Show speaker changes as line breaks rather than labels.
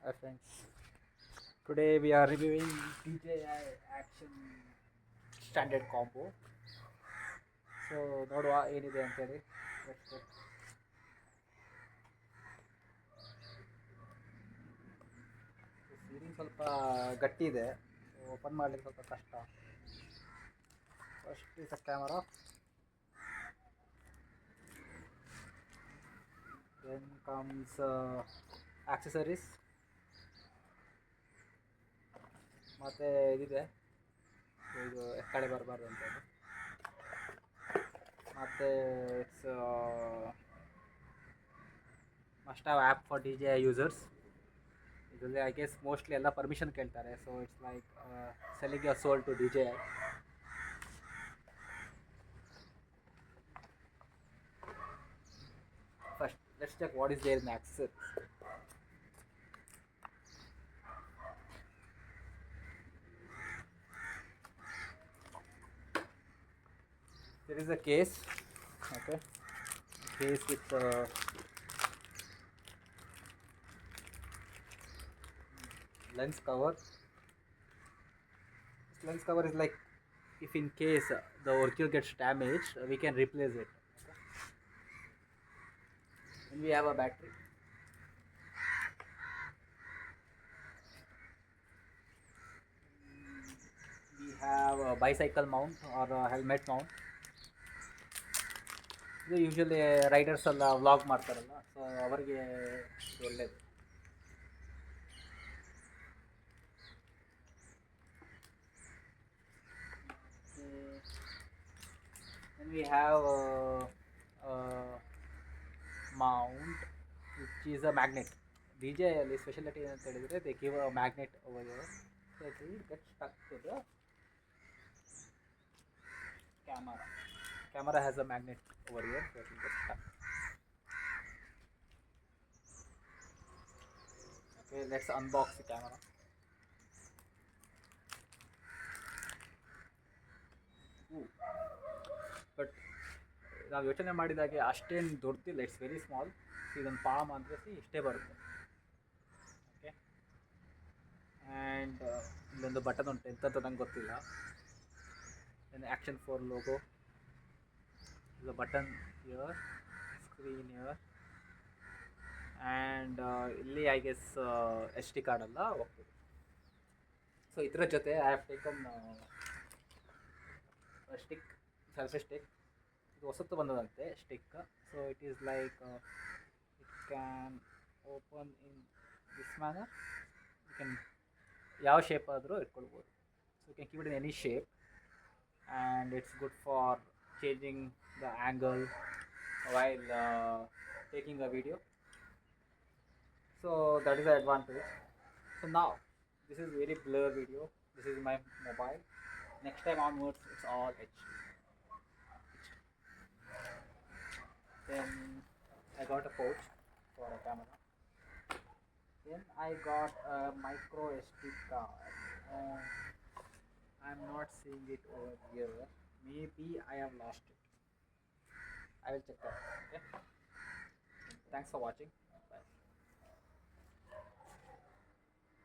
Hi friends, today we are reviewing DJI Action Standard Combo. So ನೋಡುವ ಏನಿದೆ ಅಂತೇಳಿ. Let's check. ಸೀರಿಂಗ್ ಸ್ವಲ್ಪ ಗಟ್ಟಿ ಇದೆ, ಓಪನ್ ಮಾಡಲಿಕ್ಕೆ ಸ್ವಲ್ಪ ಕಷ್ಟ. First is a camera, then comes accessories, ಮತ್ತು ಇದಿದೆ, ಇದು ಕಡೆ ಬರಬಾರ್ದು ಅಂತ ಹೇಳಿ. ಮತ್ತು it's must have app for DJI users. ಇದರಲ್ಲಿ ಐ ಗೆಸ್ ಮೋಸ್ಟ್ಲಿ ಎಲ್ಲ ಪರ್ಮಿಷನ್ ಕೇಳ್ತಾರೆ, so it's like selling your soul to DJI. First, let's check what is there in accessories. There is a case, okay, case with lens cover. This lens cover is like, if in case the original gets damaged, we can replace it. Okay. And we have a battery. We have a bicycle mount or a helmet mount. ಇದು usually Riders ಎಲ್ಲ vlog ಮಾಡ್ತಾರಲ್ಲ, so ಅವರಿಗೆ ಇದು ಒಳ್ಳೆಯದು. Then we have a mount which is a magnet. DJI ಅಲ್ಲಿ speciality ಏನಂತ ಹೇಳಿದರೆ, they give a magnet over here, so it will get stuck to the camera. Camera has a magnet over here, so it will get stuck. Okay, let's unbox the camera. But ನಾವು ಯೋಚನೆ ಮಾಡಿದಾಗೆ ಅಷ್ಟೇನು ದೊಡ್ಡದಿಲ್ಲ, it's very small. ಇದೊಂದು palm ಅಂದರೆ ಇಷ್ಟೇ ಬರುತ್ತೆ. Okay, and ಇಲ್ಲೊಂದು button ಉಂಟು, ಎಂಥದ್ದು ನಂಗೆ ಗೊತ್ತಿಲ್ಲ. Then action 4 logo, the button here, screen here, and ಇಲ್ಲಿ ಐ ಗೆಸ್ SD ಕಾರ್ಡ್ ಎಲ್ಲ ಹೋಗ್ತದೆ. ಸೊ ಇದರ ಜೊತೆ I have taken stick, selfie stick. ಇದು ಹೊಸತ್ತು ಬಂದದಂತೆ stick. So it is like it can open in this manner. You can ಯಾವ shape ಆದರೂ ಇಟ್ಕೊಳ್ಬೋದು. So you can keep it in any shape, and it's good for changing the angle while taking a video. So that is the advantage. So now this is very blur video. This is my mobile. Next time onwards it's all HD. Then I got a pouch for a camera. Then I got a micro SD card. I'm not seeing it over here. Maybe I have lost it. I will check that. Okay. Thanks for watching.